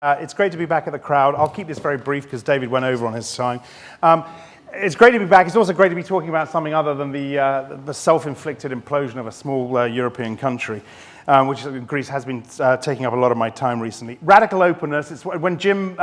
It's great to be back at the crowd. I'll keep this very brief because David went over on his time. It's great to be back. It's also great to be talking about something other than the self-inflicted implosion of a small European country, which Greece has been taking up a lot of my time recently. Radical openness. It's when Jim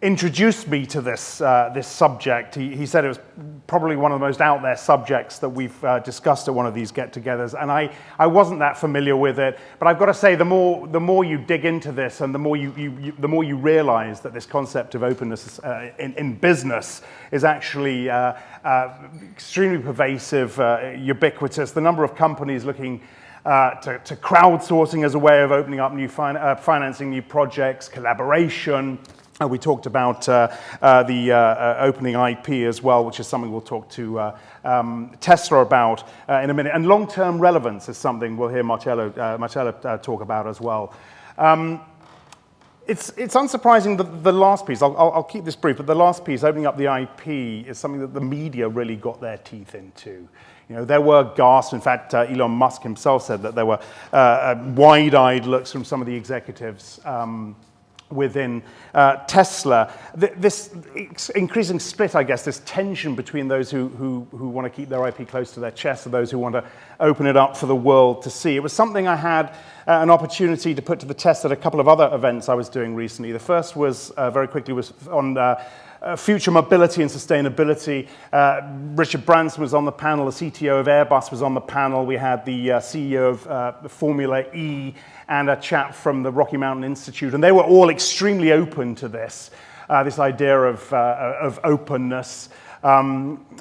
introduced me to this subject. He said it was probably one of the most out there subjects that we've discussed at one of these get-togethers, and I wasn't that familiar with it. But I've got to say, the more you dig into this, and the more you realize that this concept of openness in business is actually extremely pervasive, ubiquitous. The number of companies looking to crowdsourcing as a way of opening up new financing new projects, collaboration. We talked about the opening IP as well, which is something we'll talk to Tesla about in a minute. And long-term relevance is something we'll hear Marcello talk about as well. It's unsurprising that the last piece, I'll keep this brief, but the last piece, opening up the IP, is something that the media really got their teeth into. You know, there were gasps. In fact, Elon Musk himself said that there were wide-eyed looks from some of the executives within Tesla. This increasing split, I guess, this tension between those who want to keep their IP close to their chest and those who want to open it up for the world to see. It was something I had an opportunity to put to the test at a couple of other events I was doing recently. The first was, very quickly, was on future mobility and sustainability. Richard Branson was on the panel, the CTO of Airbus was on the panel. We had the CEO of Formula E and a chap from the Rocky Mountain Institute, and they were all extremely open to this idea of openness,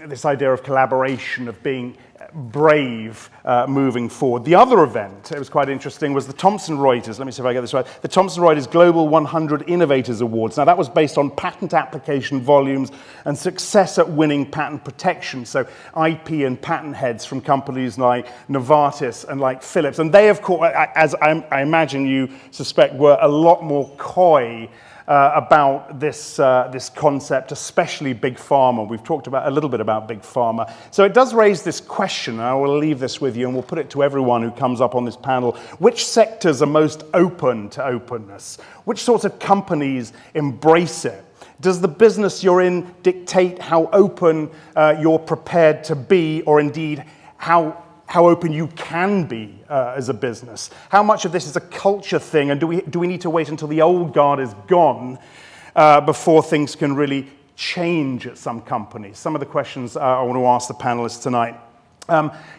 this idea of collaboration, of being brave moving forward. The other event, it was quite interesting, was the Thomson Reuters, let me see if I get this right, the Thomson Reuters Global 100 Innovators Awards. Now that was based on patent application volumes and success at winning patent protection, so IP and patent heads from companies like Novartis and like Philips. And they, of course, as I imagine you suspect, were a lot more coy about this concept, especially Big Pharma. We've talked a little bit about Big Pharma. So it does raise this question, and I will leave this with you, and we'll put it to everyone who comes up on this panel. Which sectors are most open to openness? Which sorts of companies embrace it? Does the business you're in dictate how open you're prepared to be, or indeed how open you can be as a business? How much of this is a culture thing, and do we need to wait until the old guard is gone before things can really change at some companies? Some of the questions I want to ask the panelists tonight.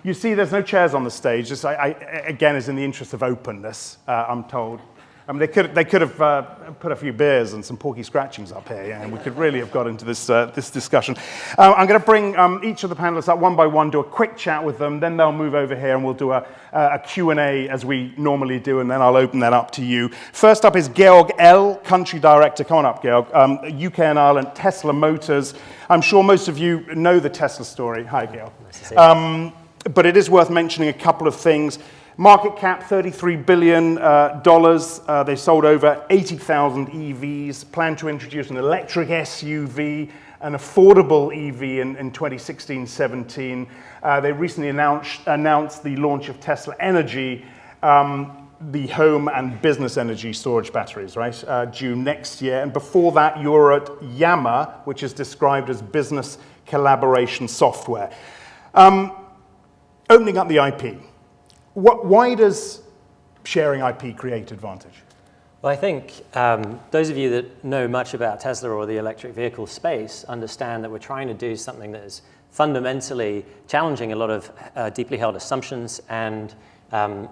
You see there's no chairs on the stage. This, again, is in the interest of openness, I'm told. I mean, they could have put a few beers and some porky scratchings up here, yeah, and we could really have got into this discussion. I'm going to bring each of the panelists up one by one, do a quick chat with them, then they'll move over here and we'll do a Q&A as we normally do, and then I'll open that up to you. First up is Georg L., Country Director. Come on up, Georg. UK and Ireland, Tesla Motors. I'm sure most of you know the Tesla story. Hi, Georg. Nice to see you. But it is worth mentioning a couple of things. Market cap, $33 billion. They sold over 80,000 EVs, plan to introduce an electric SUV, an affordable EV in 2016-17. They recently announced the launch of Tesla Energy, the home and business energy storage batteries, right, due next year. And before that, you were at Yammer, which is described as business collaboration software. Opening up the IP. Why does sharing IP create advantage? Well, I think those of you that know much about Tesla or the electric vehicle space understand that we're trying to do something that is fundamentally challenging a lot of deeply held assumptions and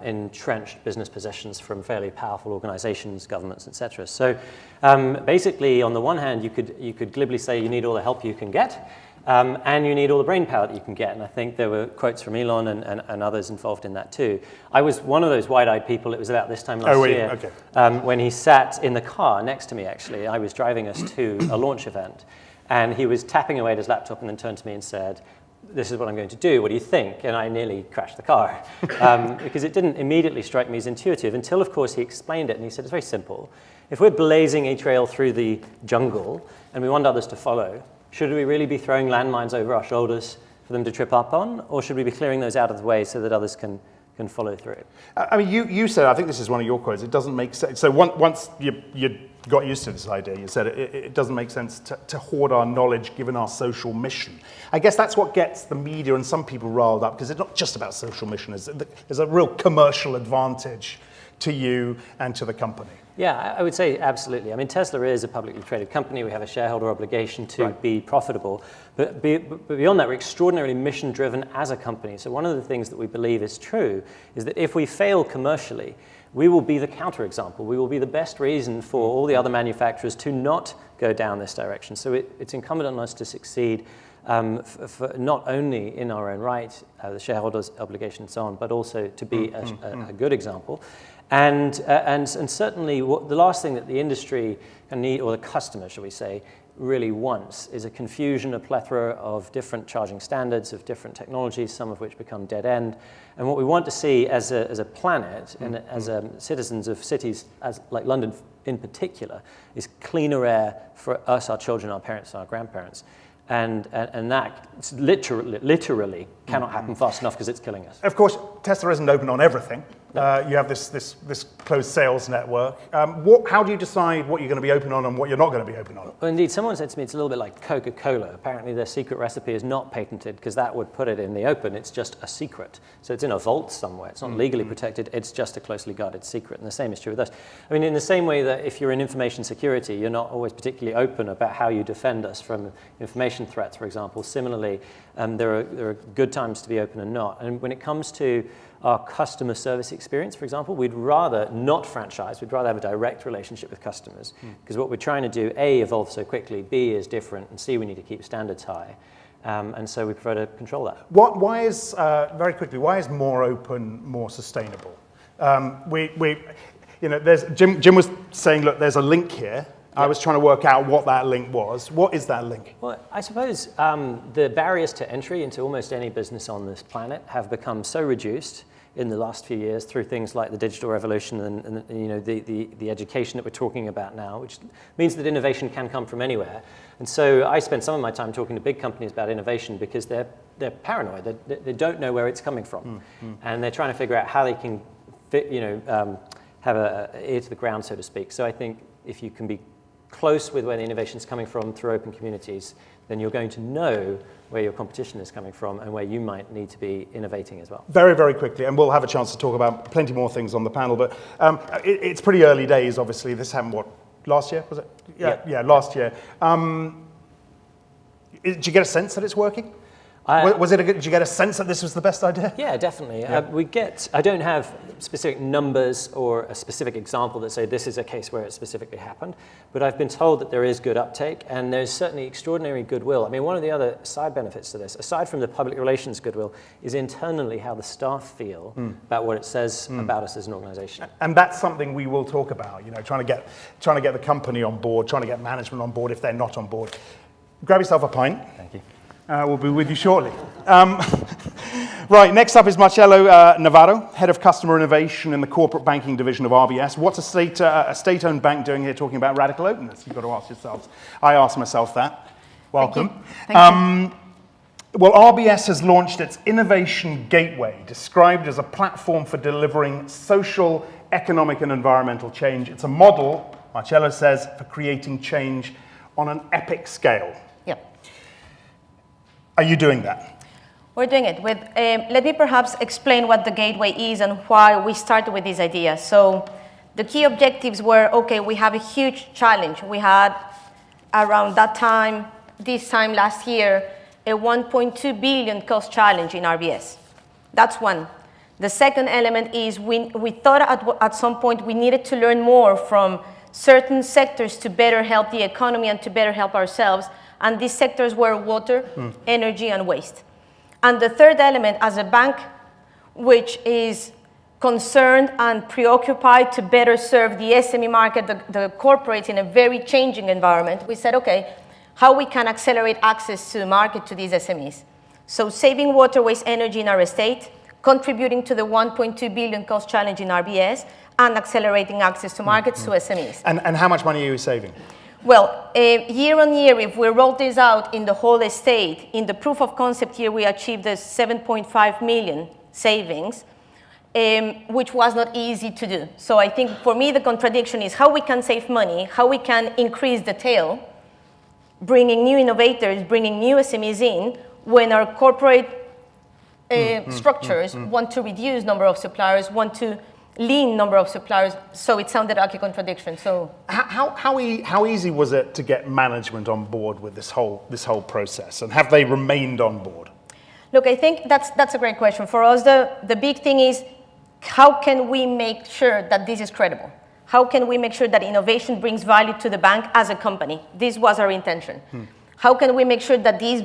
entrenched business positions from fairly powerful organizations, governments, etc. So basically, on the one hand, you could glibly say you need all the help you can get, and you need all the brain power that you can get. And I think there were quotes from Elon and others involved in that too. I was one of those wide-eyed people, it was about this time last year, okay. When he sat in the car next to me, actually. I was driving us to a launch event, and he was tapping away at his laptop and then turned to me and said, "This is what I'm going to do, what do you think?" And I nearly crashed the car because it didn't immediately strike me as intuitive until, of course, he explained it, and he said, it's very simple. If we're blazing a trail through the jungle and we want others to follow, should we really be throwing landmines over our shoulders for them to trip up on, or should we be clearing those out of the way so that others can can follow through. I mean, you said, I think this is one of your quotes, it doesn't make sense. So once you got used to this idea, you said it doesn't make sense to hoard our knowledge given our social mission. I guess that's what gets the media and some people riled up, because it's not just about social mission. There's a real commercial advantage to you and to the company. Yeah, I would say absolutely. I mean, Tesla is a publicly traded company. We have a shareholder obligation to be profitable. But beyond that, we're extraordinarily mission-driven as a company. So one of the things that we believe is true is that if we fail commercially, we will be the counterexample. We will be the best reason for all the other manufacturers to not go down this direction. So it's incumbent on us to succeed for not only in our own right, the shareholders' obligation and so on, but also to be a good example. And certainly the last thing that the industry can need, or the customer, shall we say, really wants is a confusion, a plethora of different charging standards, of different technologies, some of which become dead end. And what we want to see as a planet and as citizens of cities like London in particular is cleaner air for us, our children, our parents, our grandparents. And that literally cannot happen fast enough because it's killing us. Of course, Tesla isn't open on everything. You have this closed sales network. How do you decide what you're going to be open on and what you're not going to be open on? Well, indeed, someone said to me it's a little bit like Coca-Cola. Apparently their secret recipe is not patented because that would put it in the open. It's just a secret. So it's in a vault somewhere. It's not legally protected. It's just a closely guarded secret. And the same is true with us. I mean, in the same way that if you're in information security, you're not always particularly open about how you defend us from information threats, for example. Similarly, there are good times to be open and not. And when it comes to our customer service experience, for example, we'd rather not franchise. We'd rather have a direct relationship with customers because what we're trying to do, A, evolve so quickly, B, is different, and C, we need to keep standards high. And so we prefer to control that. Why is, very quickly, why is more open more sustainable? Jim was saying, look, there's a link here. I was trying to work out what that link was. What is that link? Well, I suppose the barriers to entry into almost any business on this planet have become so reduced in the last few years through things like the digital revolution and the education that we're talking about now, which means that innovation can come from anywhere. And so I spend some of my time talking to big companies about innovation because they're paranoid. They don't know where it's coming from, and they're trying to figure out how they can have an ear to the ground, so to speak. So I think if you can be close with where the innovation is coming from through open communities, then you're going to know where your competition is coming from and where you might need to be innovating as well. Very, very quickly, and we'll have a chance to talk about plenty more things on the panel, but it's pretty early days, obviously. This happened, last year, was it? Yeah, last year. Did you get a sense that it's working? Did you get a sense that this was the best idea? Yeah, definitely. Yeah. I don't have specific numbers or a specific example that say this is a case where it specifically happened, but I've been told that there is good uptake and there's certainly extraordinary goodwill. I mean, one of the other side benefits to this, aside from the public relations goodwill, is internally how the staff feel about what it says about us as an organization. And that's something we will talk about, trying to get the company on board, trying to get management on board if they're not on board. Grab yourself a pint. Thank you. We'll be with you shortly. Right, next up is Marcelo Navarro, Head of Customer Innovation in the Corporate Banking Division of RBS. What's a state-owned bank doing here talking about radical openness? You've got to ask yourselves. I asked myself that. Welcome. Thank you. Well, RBS has launched its Innovation Gateway, described as a platform for delivering social, economic, and environmental change. It's a model, Marcelo says, for creating change on an epic scale. Are you doing that? We're doing it. Let me perhaps explain what the Gateway is and why we started with this idea. So the key objectives were, okay, we have a huge challenge. We had around this time last year, a 1.2 billion cost challenge in RBS. That's one. The second element is we thought at some point we needed to learn more from certain sectors to better help the economy and to better help ourselves. And these sectors were water, energy, and waste. And the third element, as a bank which is concerned and preoccupied to better serve the SME market, the corporates in a very changing environment, we said, okay, how we can accelerate access to the market to these SMEs. So saving water, waste, energy in our estate, contributing to the 1.2 billion cost challenge in RBS, and accelerating access to markets to SMEs. And how much money are you saving? Well, year on year, if we roll this out in the whole estate, in the proof of concept year, we achieved a 7.5 million savings. which was not easy to do. So I think for me, the contradiction is how we can save money, how we can increase the tail, bringing new innovators, bringing new SMEs in, when our corporate structures want to reduce number of suppliers, want to lean number of suppliers. So it sounded like a contradiction. So how easy was it to get management on board with this whole process, and have they remained on board? Look, I think that's a great question. For us, the big thing is, how can we make sure that this is credible? How can we make sure that innovation brings value to the bank as a company? This was our intention. How can we make sure that this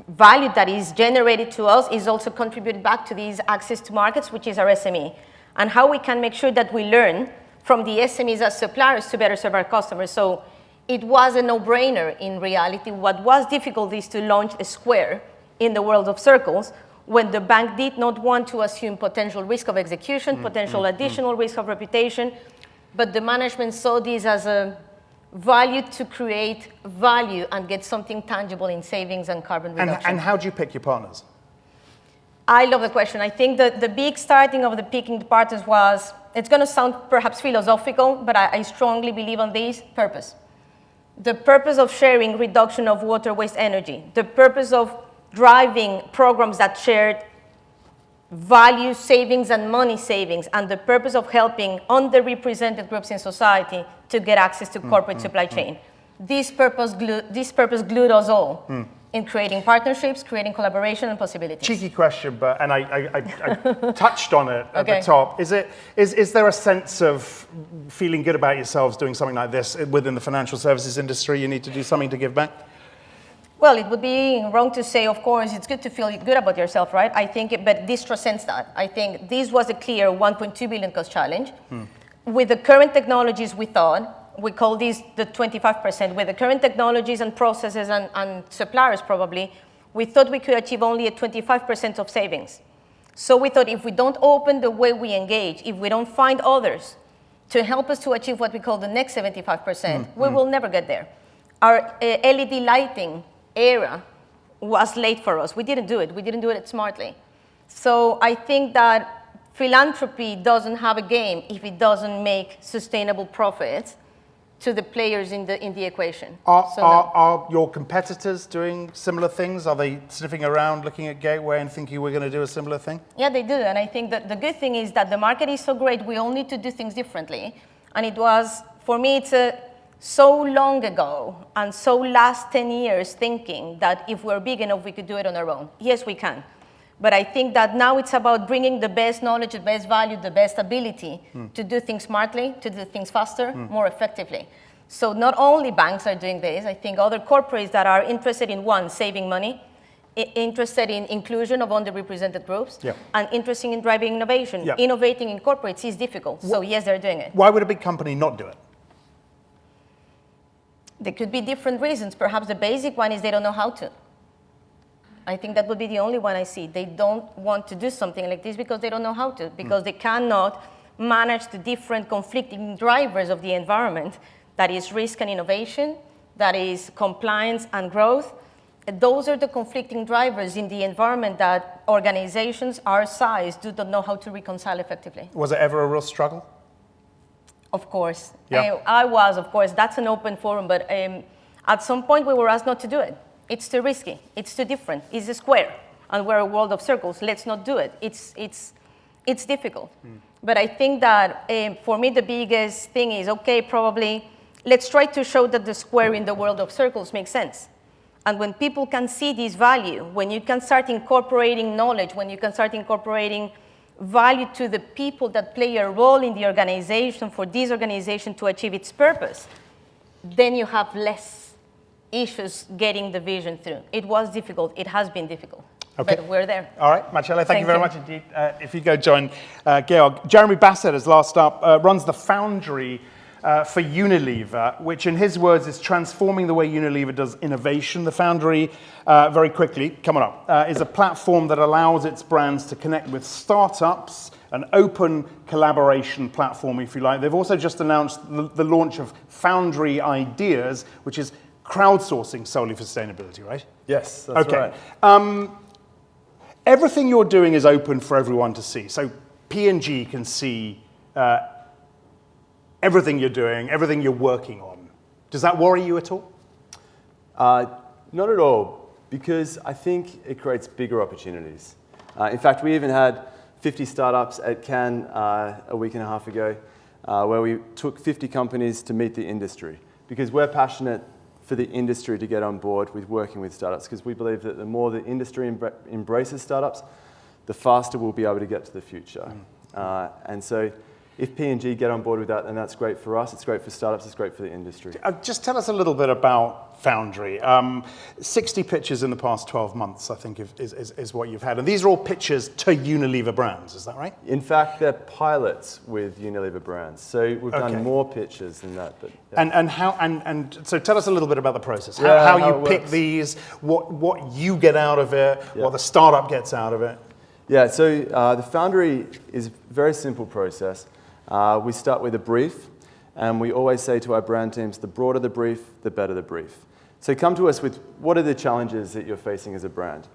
value that is generated to us is also contributed back to these access to markets, which is our SME? And how we can make sure that we learn from the SMEs as suppliers to better serve our customers. So it was a no-brainer in reality. What was difficult is to launch a Square in the world of circles, when the bank did not want to assume potential risk of execution, potential additional risk of reputation, but the management saw this as a value to create value and get something tangible in savings and carbon reduction. And how do you pick your partners? I love the question. I think that the big starting of the picking the partners was, it's going to sound perhaps philosophical, but I strongly believe on this: purpose. The purpose of sharing reduction of water, waste, energy. The purpose of driving programs that shared value savings and money savings, and the purpose of helping underrepresented groups in society to get access to corporate supply chain. This purpose glued us all in creating partnerships, creating collaboration and possibilities. Cheeky question, but I touched on it at the top. Is there a sense of feeling good about yourselves doing something like this within the financial services industry? You need to do something to give back? Well, it would be wrong to say, of course, it's good to feel good about yourself, right? I think, but this transcends that. I think this was a clear 1.2 billion cost challenge. With the current technologies, we call this the 25%. With the current technologies and processes and suppliers probably, we thought we could achieve only a 25% of savings. So we thought if we don't open the way we engage, if we don't find others to help us to achieve what we call the next 75%, we will never get there. Our LED lighting era was late for us. We didn't do it. We didn't do it smartly. So I think that philanthropy doesn't have a game if it doesn't make sustainable profits to the players in the equation. Are your competitors doing similar things? Are they sniffing around, looking at Gateway and thinking we're going to do a similar thing? Yeah, they do. And I think that the good thing is that the market is so great, we all need to do things differently. And it was, for me, it's so long ago and so last 10 years thinking that if we're big enough, we could do it on our own. Yes, we can. But I think that now it's about bringing the best knowledge, the best value, the best ability to do things smartly, to do things faster, more effectively. So not only banks are doing this, I think other corporates that are interested in, one, saving money, interested in inclusion of underrepresented groups, and interested in driving innovation. Innovating in corporates is difficult. So yes, they're doing it. Why would a big company not do it? There could be different reasons. Perhaps the basic one is they don't know how to. I think that would be the only one I see. They don't want to do something like this because they don't know how to, because they cannot manage the different conflicting drivers of the environment, that is risk and innovation, that is compliance and growth. Those are the conflicting drivers in the environment that organizations our size do not know how to reconcile effectively. Was it ever a real struggle? Of course. Yeah. I was, of course. That's an open forum, but at some point we were asked not to do it. It's too risky. It's too different. It's a square, and we're a world of circles. Let's not do it. It's difficult. But I think that for me the biggest thing is, okay, probably let's try to show that the square in the world of circles makes sense. And when people can see this value, when you can start incorporating knowledge, when you can start incorporating value to the people that play a role in the organization for this organization to achieve its purpose, then you have less issues getting the vision through. It was difficult. It has been difficult. Okay. But we're there. All right, Marcella, thank you very much indeed. If you go join Georg. Jeremy Bassett is last up, runs the Foundry for Unilever, which in his words is transforming the way Unilever does innovation. The Foundry, very quickly, coming up, is a platform that allows its brands to connect with startups, an open collaboration platform, if you like. They've also just announced the launch of Foundry Ideas, which is crowdsourcing solely for sustainability, right? Yes, that's right. Everything you're doing is open for everyone to see. So P&G can see everything you're doing, everything you're working on. Does that worry you at all? Not at all, because I think it creates bigger opportunities. In fact, we even had 50 startups at Cannes a week and a half ago, where we took 50 companies to meet the industry, because we're passionate for the industry to get on board with working with startups, because we believe that the more the industry embraces startups, the faster we'll be able to get to the future. And so if P&G get on board with that, then that's great for us, it's great for startups, it's great for the industry. Just tell us a little bit about Foundry. 60 pitches in the past 12 months, I think, is what you've had. And these are all pitches to Unilever brands, is that right? In fact, they're pilots with Unilever brands. So we've done more pitches than that. But, yeah. And so tell us a little bit about the process. How you it pick works. these, what you get out of it, what the startup gets out of it. Yeah, so the Foundry is a very simple process. We start with a brief, and we always say to our brand teams, the broader the brief, the better the brief. So come to us with what are the challenges that you're facing as a brand.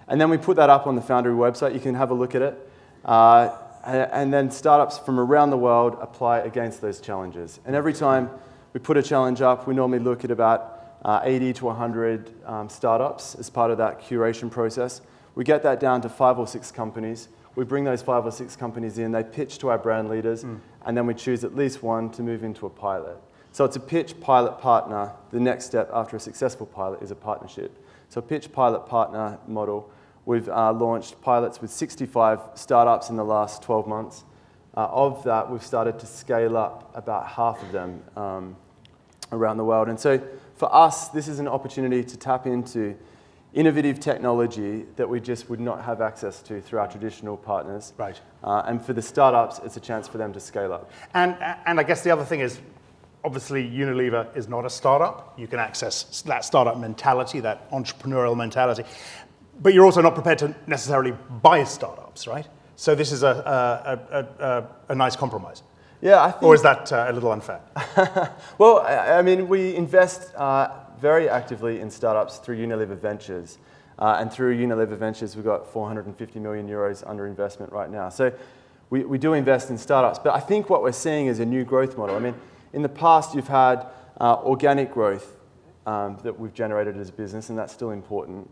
And then we put that up on the Foundry website. You can have a look at it. And then startups from around the world apply against those challenges. And every time we put a challenge up, we normally look at about 80 to 100 startups as part of that curation process. We get that down to 5 or 6 companies. We bring those 5 or 6 companies in, they pitch to our brand leaders, and then we choose at least one to move into a pilot. So it's a pitch, pilot, partner. The next step after a successful pilot is a partnership. So pitch, pilot, partner model. We've launched pilots with 65 startups in the last 12 months. Of that, we've started to scale up about half of them around the world. And so for us, this is an opportunity to tap into innovative technology that we just would not have access to through our traditional partners. Right. And for the startups, it's a chance for them to scale up. And I guess the other thing is, obviously, Unilever is not a startup. You can access that startup mentality, that entrepreneurial mentality. But you're also not prepared to necessarily buy startups, right? So this is a nice compromise. Yeah, I think. Or is that a little unfair? Well, I mean, we invest very actively in startups through Unilever Ventures. And through Unilever Ventures, we've got 450 million euros under investment right now. So we do invest in startups. But I think what we're seeing is a new growth model. I mean, in the past, you've had organic growth that we've generated as a business, and that's still important.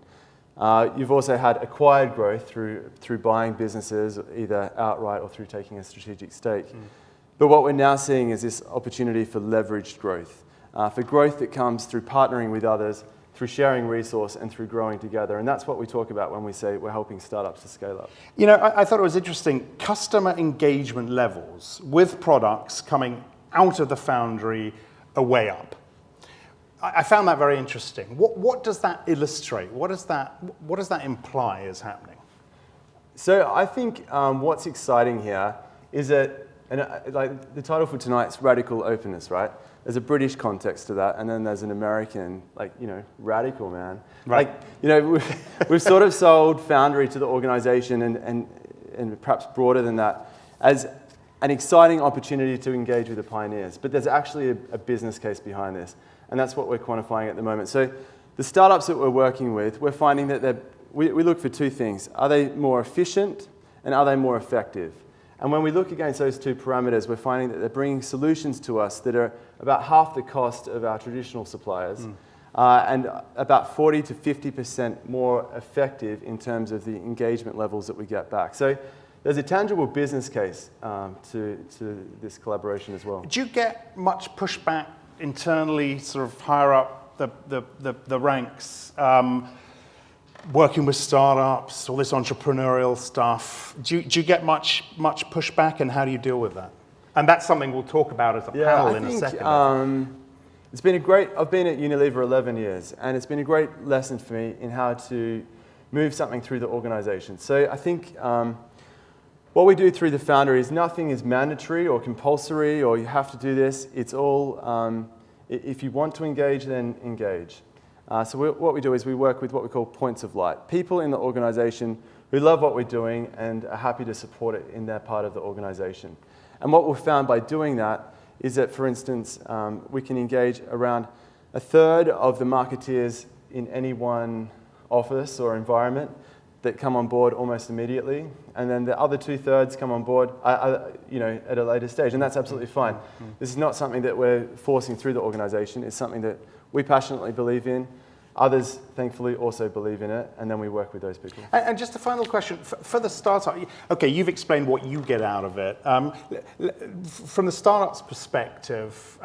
You've also had acquired growth through buying businesses, either outright or through taking a strategic stake. But what we're now seeing is this opportunity for leveraged growth, for growth that comes through partnering with others, through sharing resource, and through growing together. And that's what we talk about when we say we're helping startups to scale up. You know, I thought it was interesting, customer engagement levels with products coming out of the Foundry are way up. I found that very interesting. What does that illustrate? What does that imply is happening? So I think what's exciting here is that, and like the title for tonight's Radical Openness, right? There's a British context to that, and then there's an American, like, you know, radical, man. Right. Like, you know, we've sort of sold Foundry to the organization and perhaps broader than that as an exciting opportunity to engage with the pioneers. But there's actually a business case behind this, and that's what we're quantifying at the moment. So the startups that we're working with, we're finding that we look for 2 things. Are they more efficient, and are they more effective? And when we look against those 2 parameters, we're finding that they're bringing solutions to us that are about half the cost of our traditional suppliers, and about 40 to 50% more effective in terms of the engagement levels that we get back. So there's a tangible business case to this collaboration as well. Do you get much pushback internally, sort of higher up the ranks, working with startups, all this entrepreneurial stuff? Do you get much pushback, and how do you deal with that? And that's something we'll talk about as a panel in a second. It's been I've been at Unilever 11 years, and it's been a great lesson for me in how to move something through the organization. So I think what we do through the Foundry is nothing is mandatory or compulsory, or you have to do this. It's all, if you want to engage, then engage. So what we do is we work with what we call points of light. People in the organization who love what we're doing and are happy to support it in their part of the organization. And what we've found by doing that is that, for instance, we can engage around a third of the marketeers in any one office or environment that come on board almost immediately, and then the other 2/3 come on board, at a later stage, and that's absolutely fine. This is not something that we're forcing through the organisation. It's something that we passionately believe in. Others, thankfully, also believe in it, and then we work with those people. And just a final question, for the startup, okay, you've explained what you get out of it. From the startup's perspective,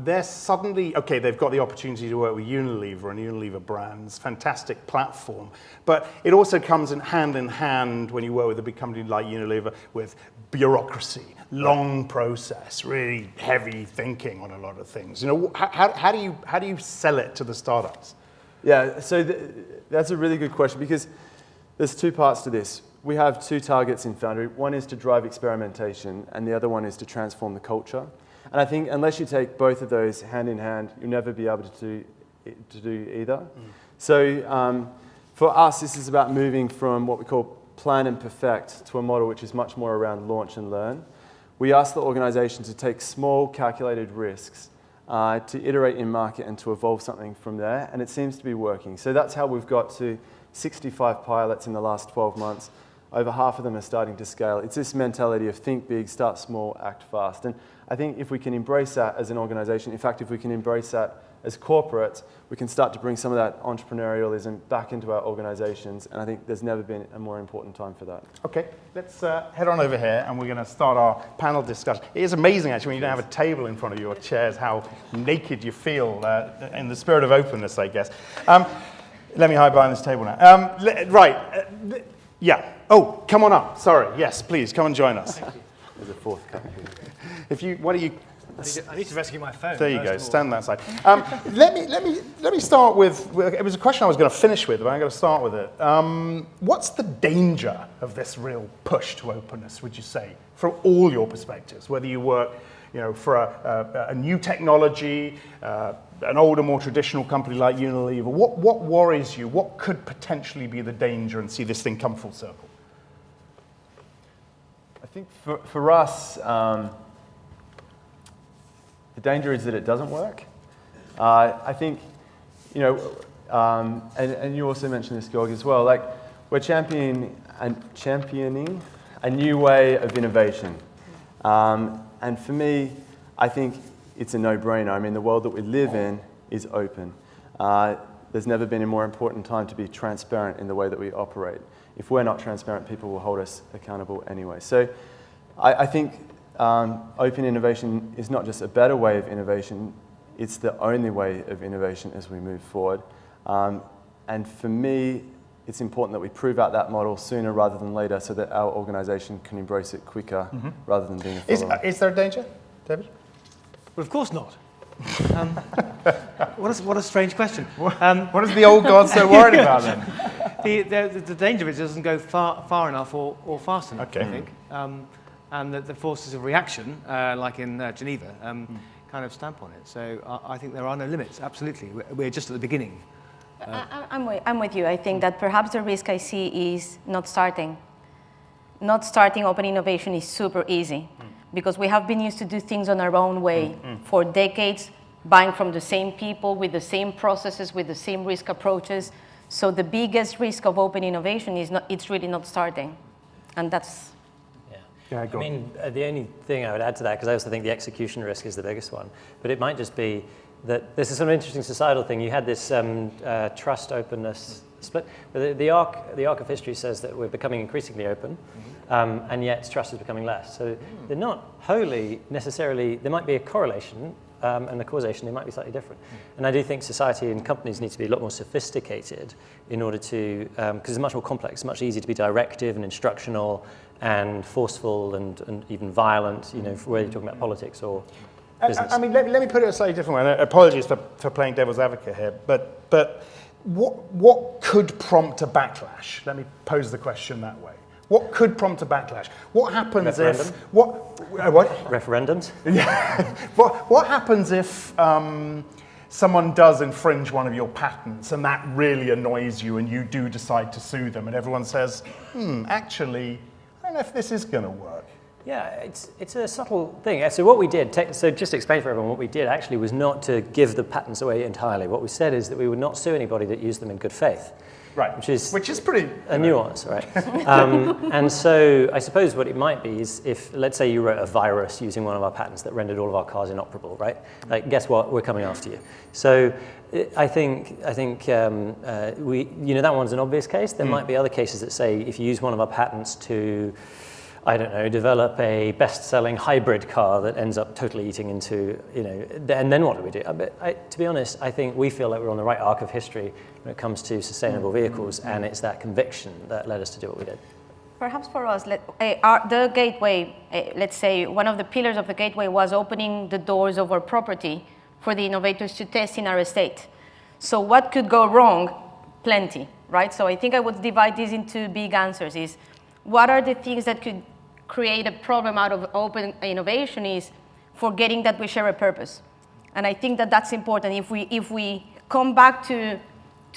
they're suddenly, okay, they've got the opportunity to work with Unilever and Unilever brands, fantastic platform, but it also comes in hand when you work with a big company like Unilever with bureaucracy, long process, really heavy thinking on a lot of things. You know, how do you sell it to the startups? Yeah, so that's a really good question because there's two parts to this. We have two targets in Foundry. One is to drive experimentation, and the other one is to transform the culture. And I think unless you take both of those hand in hand, you'll never be able to do either. So for us, this is about moving from what we call plan and perfect to a model which is much more around launch and learn. We ask the organization to take small, calculated risks to iterate in market and to evolve something from there, and it seems to be working. So that's how we've got to 65 pilots in the last 12 months. Over half of them are starting to scale. It's this mentality of think big, start small, act fast. And I think if we can embrace that as an organization, in fact, if we can embrace that as corporates, we can start to bring some of that entrepreneurialism back into our organizations, and I think there's never been a more important time for that. Okay, let's head on over here, and we're going to start our panel discussion. It is amazing, actually, when you don't have a table in front of your chairs, how naked you feel in the spirit of openness, I guess. Let me hide behind this table now. Yeah. Oh, come on up. Sorry. Yes, please, come and join us. There's a fourth cup here. I need to rescue my phone. There you go. Stand that side. Let me start with. It was a question I was going to finish with, but I'm going to start with it. What's the danger of this real push to openness? Would you say, from all your perspectives, whether you work, for a new technology, an older, more traditional company like Unilever? What worries you? What could potentially be the danger, and see this thing come full circle? I think for us. The danger is that it doesn't work. I think, and you also mentioned this, Georg, as well, like we're championing a new way of innovation. And for me, I think it's a no-brainer. I mean, the world that we live in is open. There's never been a more important time to be transparent in the way that we operate. If we're not transparent, people will hold us accountable anyway. So I think open innovation is not just a better way of innovation, it's the only way of innovation as we move forward. And for me, it's important that we prove out that model sooner rather than later so that our organization can embrace it quicker rather than being a follower. Is there a danger, David? Well, of course not. What a strange question. What is the old god so worried about then? The danger is it doesn't go far enough or fast enough, Okay. I think. And that the forces of reaction, like in Geneva, kind of stamp on it. So I think there are no limits, absolutely. We're just at the beginning. I'm with you. I think that perhaps the risk I see is not starting. Not starting open innovation is super easy because we have been used to do things on our own way for decades, buying from the same people with the same processes, with the same risk approaches. So the biggest risk of open innovation is it's really not starting. And that's... Yeah, I mean, the only thing I would add to that, because I also think the execution risk is the biggest one, but it might just be that this is an interesting societal thing. You had this trust openness split. But the arc of history says that we're becoming increasingly open, and yet trust is becoming less. So they're not wholly necessarily, there might be a correlation, and the causation, they might be slightly different. And I do think society and companies need to be a lot more sophisticated in order to, because it's much more complex, it's much easier to be directive and instructional and forceful and even violent, whether you're talking about politics or business. I mean, let me put it a slightly different way. And apologies for playing devil's advocate here, but what could prompt a backlash? Let me pose the question that way. What could prompt a backlash? What happens if... What? Referendums? Yeah. What happens if someone does infringe one of your patents and that really annoys you and you do decide to sue them and everyone says, actually, I don't know if this is going to work? Yeah, it's a subtle thing. So what we did, so just to explain for everyone, what we did actually was not to give the patents away entirely. What we said is that we would not sue anybody that used them in good faith. Right. Which is pretty a nuance, right? And so I suppose what it might be is if, let's say you wrote a virus using one of our patents that rendered all of our cars inoperable, right? Like, guess what? We're coming after you. So I think that one's an obvious case. There might be other cases that say if you use one of our patents to, I don't know, develop a best-selling hybrid car that ends up totally eating into, and then what do we do? To be honest, I think we feel like we're on the right arc of history when it comes to sustainable vehicles, and it's that conviction that led us to do what we did. Perhaps for us, the gateway, let's say one of the pillars of the gateway was opening the doors of our property for the innovators to test in our estate. So what could go wrong? Plenty, right? So I think I would divide this into big answers. Is what are the things that could create a problem out of open innovation is forgetting that we share a purpose. And I think that that's important. If we come back to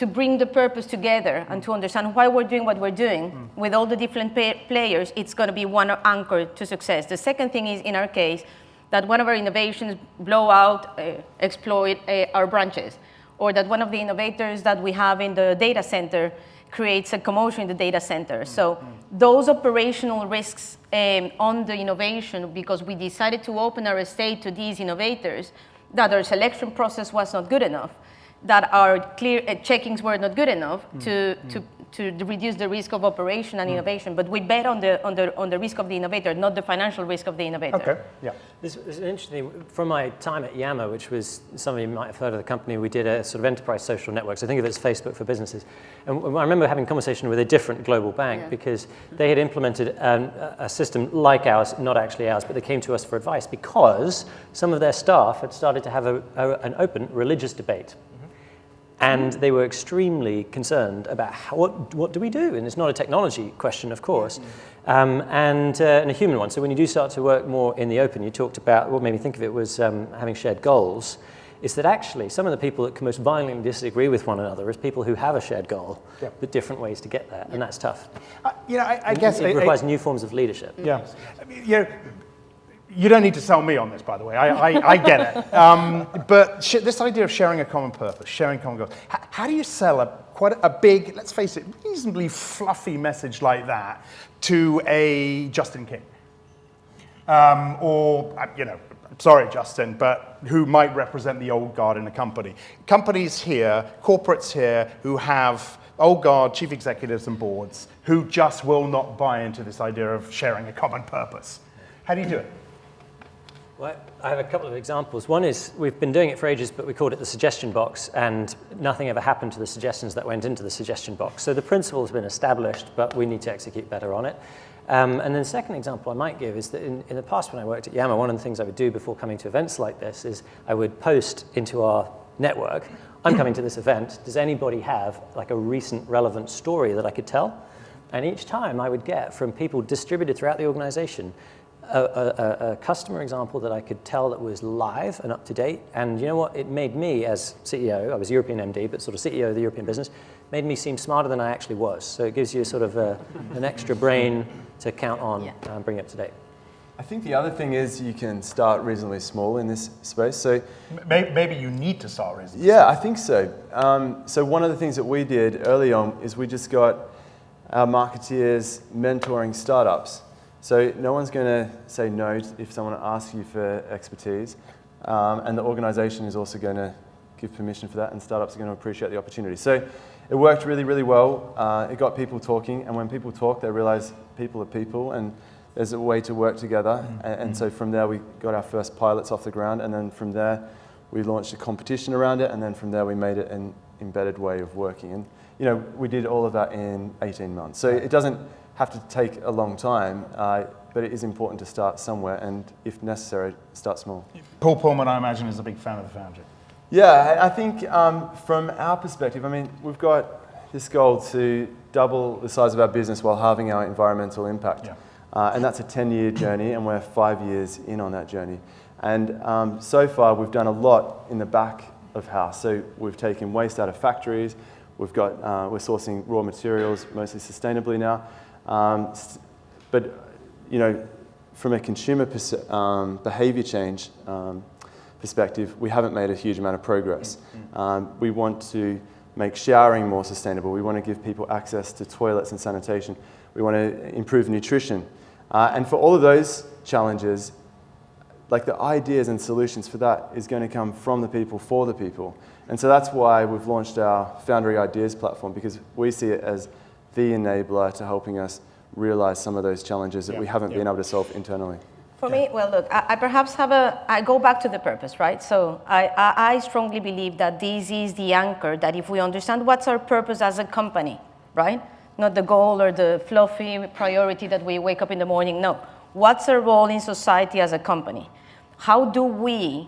bring the purpose together and to understand why we're doing what we're doing with all the different players, it's going to be one anchor to success. The second thing is, in our case, that one of our innovations blow out, exploit our branches, or that one of the innovators that we have in the data center creates a commotion in the data center. So those operational risks on the innovation, because we decided to open our estate to these innovators, that our selection process was not good enough, that our clear checkings were not good enough to reduce the risk of operation and innovation. But we bet on the risk of the innovator, not the financial risk of the innovator. Okay, yeah. This is interesting. From my time at Yammer, which was, some of you might have heard of the company, we did a sort of enterprise social network. So think of it as Facebook for businesses. And I remember having a conversation with a different global bank because they had implemented a system like ours, not actually ours, but they came to us for advice because some of their staff had started to have an open religious debate. And they were extremely concerned about what do we do? And it's not a technology question, of course, and a human one. So when you do start to work more in the open, you talked about, what made me think of it was having shared goals, is that actually some of the people that can most violently disagree with one another is people who have a shared goal, but different ways to get there, and that's tough. I guess it requires new forms of leadership. Yeah. You don't need to sell me on this, by the way. I get it. But this idea of sharing a common purpose, sharing common goals, how do you sell quite a big, let's face it, reasonably fluffy message like that to a Justin King? Sorry, Justin, but who might represent the old guard in a company? Companies here, corporates here, who have old guard chief executives and boards who just will not buy into this idea of sharing a common purpose. How do you do it? Well, I have a couple of examples. One is we've been doing it for ages, but we called it the suggestion box, and nothing ever happened to the suggestions that went into the suggestion box. So the principle has been established, but we need to execute better on it. And then the second example I might give is that in the past when I worked at Yammer, one of the things I would do before coming to events like this is I would post into our network, I'm coming to this event, does anybody have like a recent relevant story that I could tell? And each time I would get from people distributed throughout the organization a customer example that I could tell that was live and up to date. And you know what? It made me, as CEO, I was European MD, but sort of CEO of the European business, made me seem smarter than I actually was. So it gives you sort of an extra brain to count on and bring it up to date. I think the other thing is you can start reasonably small in this space. So maybe you need to start reasonably small. I think so. So one of the things that we did early on is we just got our marketeers mentoring startups. So no one's going to say no if someone asks you for expertise, and the organization is also going to give permission for that, and startups are going to appreciate the opportunity. So it worked really, really well. It got people talking, and when people talk, they realize people are people, and there's a way to work together. And so from there, we got our first pilots off the ground, and then from there, we launched a competition around it, and then from there, we made it an embedded way of working. And we did all of that in 18 months. So it doesn't have to take a long time, but it is important to start somewhere, and if necessary, start small. Paul Pullman, I imagine, is a big fan of the Foundry. Yeah, I think from our perspective, we've got this goal to double the size of our business while halving our environmental impact. Yeah. And that's a 10-year journey, and we're 5 years in on that journey. And so far, we've done a lot in the back of house. So we've taken waste out of factories. We're sourcing raw materials mostly sustainably now. But from a consumer behavior change perspective, we haven't made a huge amount of progress. We want to make showering more sustainable. We want to give people access to toilets and sanitation. We want to improve nutrition. And for all of those challenges, like the ideas and solutions for that is going to come from the people, for the people. And so that's why we've launched our Foundry Ideas platform, because we see it as the enabler to helping us realize some of those challenges that we haven't been able to solve internally. For me, well, look, I perhaps have I go back to the purpose, right? So I strongly believe that this is the anchor, that if we understand what's our purpose as a company, right? Not the goal or the fluffy priority that we wake up in the morning, no. What's our role in society as a company? How do we,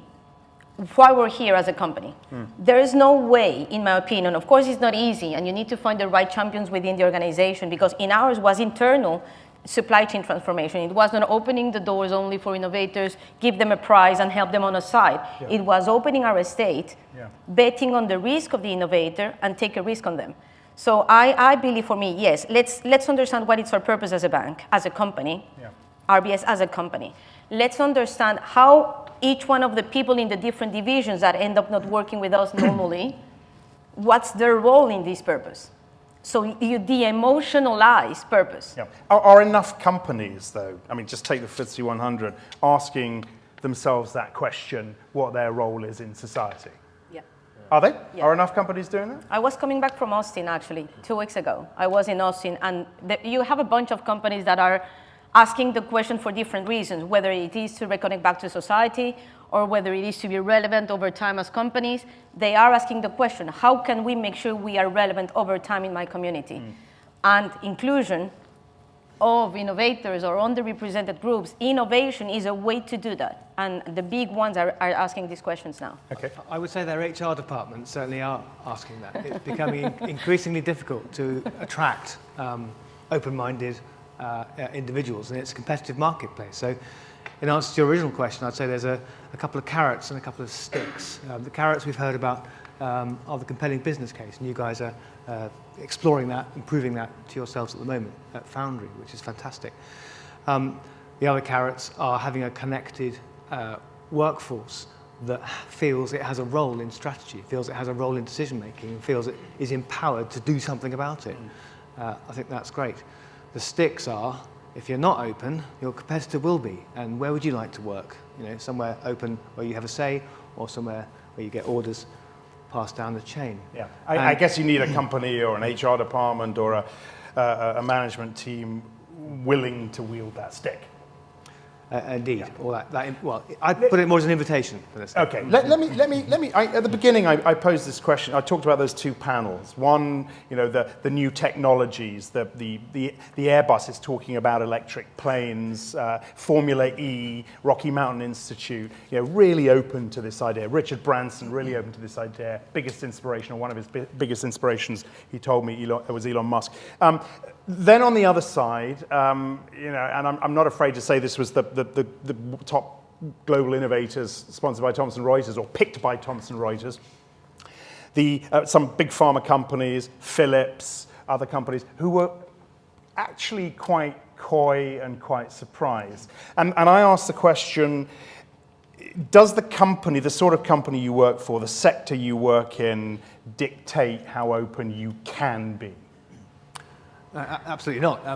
why we're here as a company? There is no way, in my opinion, of course it's not easy, and you need to find the right champions within the organization, because in ours was internal supply chain transformation. It wasn't opening the doors only for innovators, give them a prize and help them on a side. It was opening our estate, betting on the risk of the innovator and take a risk on them. So I believe, for me, yes, let's understand what is our purpose as a bank, as a company, RBS as a company. Let's understand how each one of the people in the different divisions that end up not working with us normally, what's their role in this purpose? So you de-emotionalize purpose. Are enough companies, though, I mean, just take the FTSE 100, asking themselves that question, what their role is in society? Are they? Are enough companies doing that? I was coming back from Austin, actually, 2 weeks ago. I was in Austin, and you have a bunch of companies that are asking the question for different reasons, whether it is to reconnect back to society or whether it is to be relevant over time as companies. They are asking the question, how can we make sure we are relevant over time in my community? And inclusion of innovators or underrepresented groups, innovation is a way to do that. And the big ones are asking these questions now. Okay. I would say their HR departments certainly are asking that. It's becoming increasingly difficult to attract open-minded individuals, and it's a competitive marketplace. So in answer to your original question, I'd say there's a couple of carrots and a couple of sticks. The carrots we've heard about are the compelling business case, and you guys are exploring that, improving that to yourselves at the moment at Foundry, which is fantastic. The other carrots are having a connected workforce that feels it has a role in strategy, feels it has a role in decision making, and feels it is empowered to do something about it. I think that's great. The sticks are, if you're not open, your competitor will be. And where would you like to work? You know, somewhere open where you have a say, or somewhere where you get orders passed down the chain. I guess you need a company or an HR department or a management team willing to wield that stick. Indeed. Or well, I'd put it more as an invitation. Okay. Let me. At the beginning, I posed this question. I talked about those two panels. One, you know, the new technologies. The Airbus is talking about electric planes. Formula E, Rocky Mountain Institute, you know, really open to this idea. Richard Branson really open to this idea. Biggest inspiration, or one of his biggest inspirations, he told me, was Elon Musk. Then on the other side, you know, and I'm not afraid to say this was the top global innovators sponsored by Thomson Reuters or picked by Thomson Reuters. Some big pharma companies, Philips, other companies, who were actually quite coy and quite surprised. And I asked the question, does the company, the sort of company you work for, the sector you work in, dictate how open you can be? Absolutely not.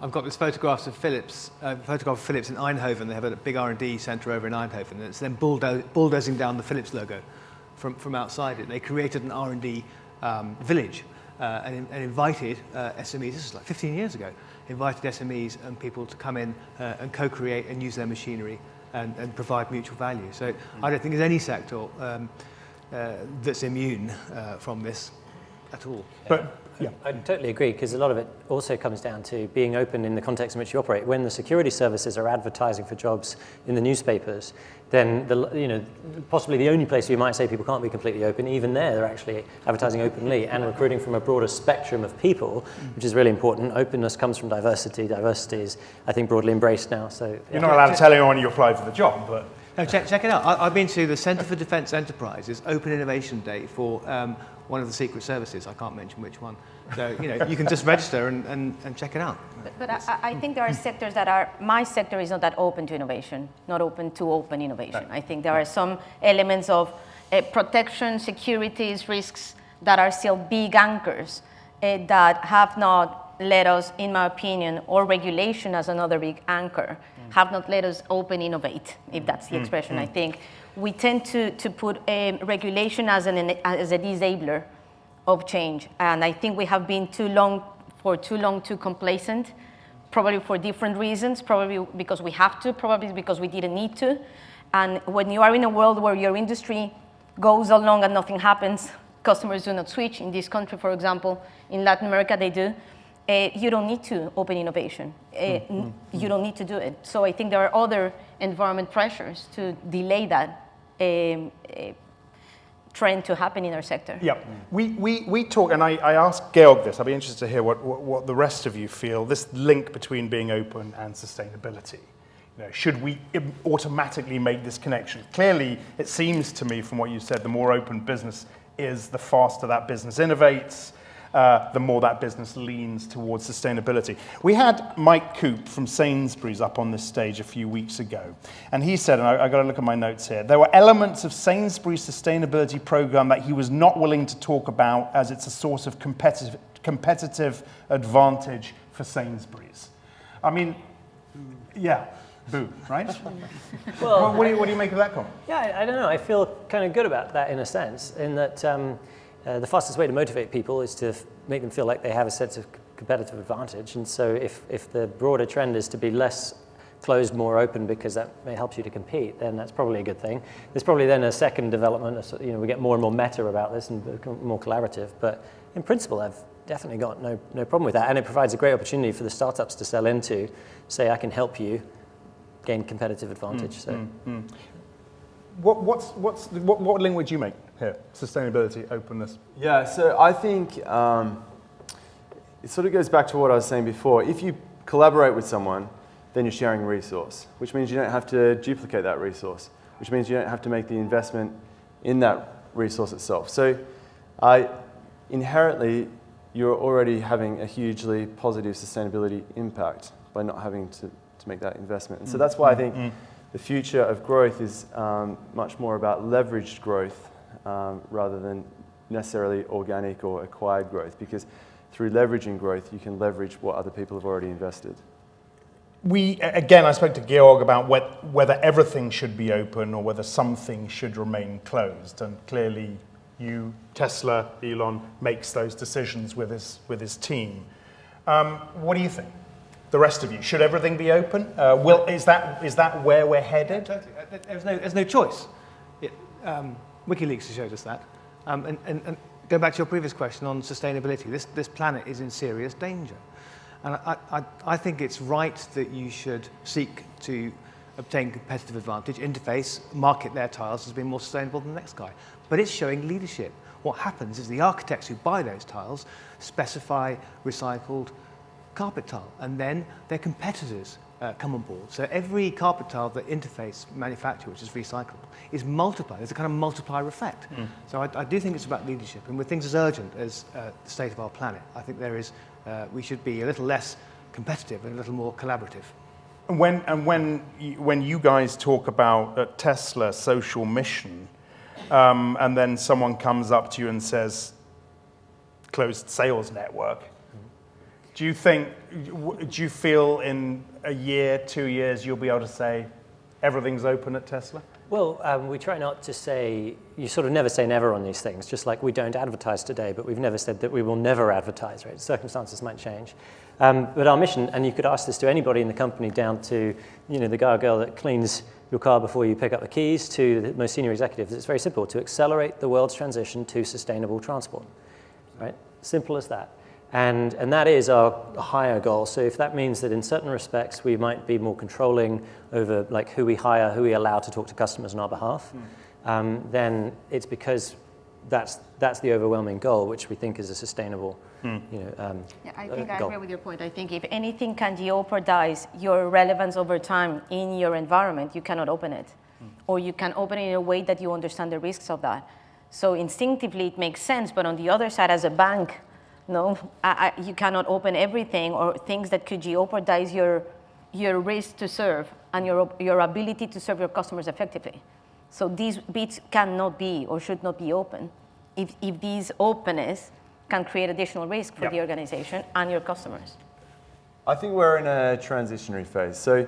I've got this photograph of Philips in Eindhoven. They have a big R&D centre over in Eindhoven, and it's then bulldozing down the Philips logo from outside it. They created an R&D village and invited SMEs. This is like 15 years ago. Invited SMEs and people to come in and co-create and use their machinery and provide mutual value. So I don't think there's any sector that's immune from this at all. But yeah. I totally agree, because a lot of it also comes down to being open in the context in which you operate. When the security services are advertising for jobs in the newspapers, then possibly the only place you might say people can't be completely open, even there they're actually advertising openly and recruiting from a broader spectrum of people, which is really important. Openness comes from diversity. Diversity is, I think, broadly embraced now. So you're not allowed to tell anyone you applied for the job, but... No, check it out. I've been to the Centre for Defence Enterprises Open Innovation Day for one of the secret services. I can't mention which one. So, you know, you can just register and check it out. But I think there are sectors that are, my sector is not that open to innovation, not open to open innovation. I think there are some elements of protection, securities, risks that are still big anchors that have not let us, in my opinion, or regulation as another big anchor, have not let us open innovate, if that's the expression. I think we tend to put regulation as a disabler of change. And I think we have been for too long too complacent, probably for different reasons, probably because we have to, probably because we didn't need to. And when you are in a world where your industry goes along and nothing happens, customers do not switch. In this country, for example, in Latin America, they do. You don't need to open innovation. You don't need to do it. So I think there are other environment pressures to delay that trend to happen in our sector. Yeah, we talk, and I asked Georg this. I'd be interested to hear what the rest of you feel. This link between being open and sustainability. You know, should we automatically make this connection? Clearly, it seems to me from what you said, the more open business is, the faster that business innovates, the more that business leans towards sustainability. We had Mike Coop from Sainsbury's up on this stage a few weeks ago, and he said, and I got to look at my notes here, there were elements of Sainsbury's sustainability program that he was not willing to talk about as it's a source of competitive advantage for Sainsbury's. I mean, yeah. Boo, right? Well, what do you make of that comment? Yeah, I don't know. I feel kind of good about that in a sense, in that the fastest way to motivate people is to make them feel like they have a sense of competitive advantage. And so if the broader trend is to be less closed, more open, because that may help you to compete, then that's probably a good thing. There's probably then a second development. You know, we get more and more meta about this and become more collaborative. But in principle, I've definitely got no problem with that. And it provides a great opportunity for the startups to sell into, say, I can help you gain competitive advantage. What link would you make here? Sustainability, openness. Yeah, so I think it sort of goes back to what I was saying before. If you collaborate with someone, then you're sharing a resource, which means you don't have to duplicate that resource, which means you don't have to make the investment in that resource itself. So inherently, you're already having a hugely positive sustainability impact by not having to make that investment. And so that's why I think the future of growth is much more about leveraged growth rather than necessarily organic or acquired growth, because through leveraging growth, you can leverage what other people have already invested. I spoke to Georg about whether everything should be open or whether something should remain closed. And clearly, Tesla, Elon, makes those decisions with his team. What do you think? The rest of you, should everything be open? Is that where we're headed? Totally. There's no choice. WikiLeaks has showed us that. And going back to your previous question on sustainability, this planet is in serious danger. And I think it's right that you should seek to obtain competitive advantage, interface, market their tiles as being more sustainable than the next guy. But it's showing leadership. What happens is the architects who buy those tiles specify recycled carpet tile, and then their competitors come on board. So every carpet tile that interface manufacture, which is recyclable, is multiplied. There's a kind of multiplier effect. So I do think it's about leadership, and with things as urgent as the state of our planet, I think we should be a little less competitive and a little more collaborative. And when you guys talk about Tesla social mission, and then someone comes up to you and says, closed sales network, do you feel in a year, 2 years, you'll be able to say everything's open at Tesla? Well, we try not to say, you sort of never say never on these things, just like we don't advertise today, but we've never said that we will never advertise, right? Circumstances might change. But our mission, and you could ask this to anybody in the company, down to the guy or girl that cleans your car before you pick up the keys, to the most senior executives, it's very simple: to accelerate the world's transition to sustainable transport, right? Simple as that. And that is our higher goal. So if that means that in certain respects we might be more controlling over like who we hire, who we allow to talk to customers on our behalf, then it's because that's the overwhelming goal, which we think is a sustainable I think I goal. agree with your point. I think if anything can jeopardize your relevance over time in your environment, you cannot open it. Or you can open it in a way that you understand the risks of that. So instinctively it makes sense, but on the other side, as a bank, no, you cannot open everything or things that could jeopardize your risk to serve and your ability to serve your customers effectively. So these bits cannot be or should not be open. if this openness can create additional risk for the organization and your customers? I think we're in a transitionary phase. So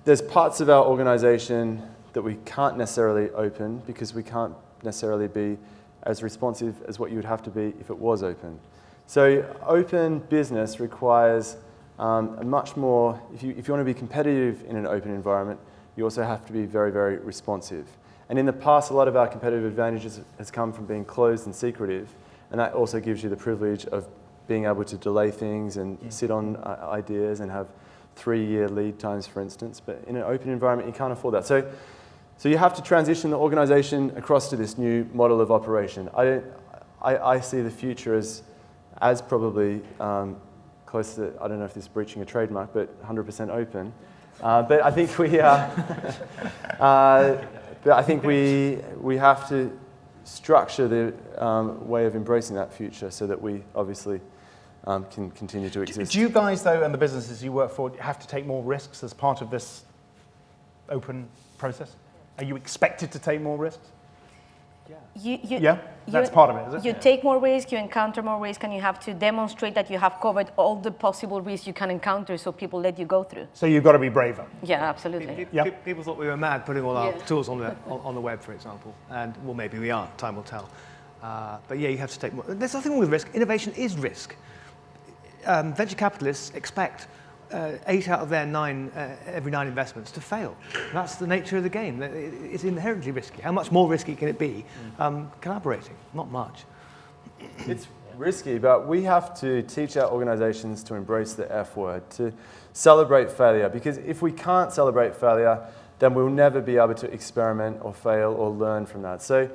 there's parts of our organization that we can't necessarily open because we can't necessarily be as responsive as what you would have to be if it was open. So open business requires a much more, if you want to be competitive in an open environment, you also have to be very, very responsive. And in the past, a lot of our competitive advantages has come from being closed and secretive, and that also gives you the privilege of being able to delay things and sit on ideas and have 3-year lead times, for instance. But in an open environment, you can't afford that. So you have to transition the organization across to this new model of operation. I see the future as probably close to, I don't know if this is breaching a trademark, but 100% open. But I think we have to structure the way of embracing that future so that we obviously can continue to exist. Do you guys, though, and the businesses you work for, have to take more risks as part of this open process? Are you expected to take more risks? That's part of it, is it? You take more risk, you encounter more risk, and you have to demonstrate that you have covered all the possible risks you can encounter so people let you go through. So you've got to be braver. Yeah, absolutely. People thought we were mad putting all our tools on the web, for example. And, well, maybe we are. Time will tell. But yeah, you have to take more. There's nothing wrong with risk. Innovation is risk. Venture capitalists expect 8 out of their 9, every 9 investments to fail. That's the nature of the game. It's inherently risky. How much more risky can it be? Collaborating, not much. It's risky, but we have to teach our organizations to embrace the F word, to celebrate failure. Because if we can't celebrate failure, then we'll never be able to experiment or fail or learn from that. So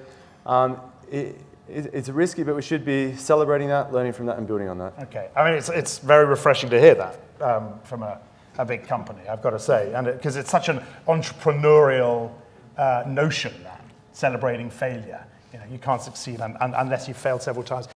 it's risky, but we should be celebrating that, learning from that, and building on that. Okay. I mean, it's very refreshing to hear that from a big company, I've got to say, and because it's such an entrepreneurial notion that celebrating failure. You can't succeed unless you've failed several times.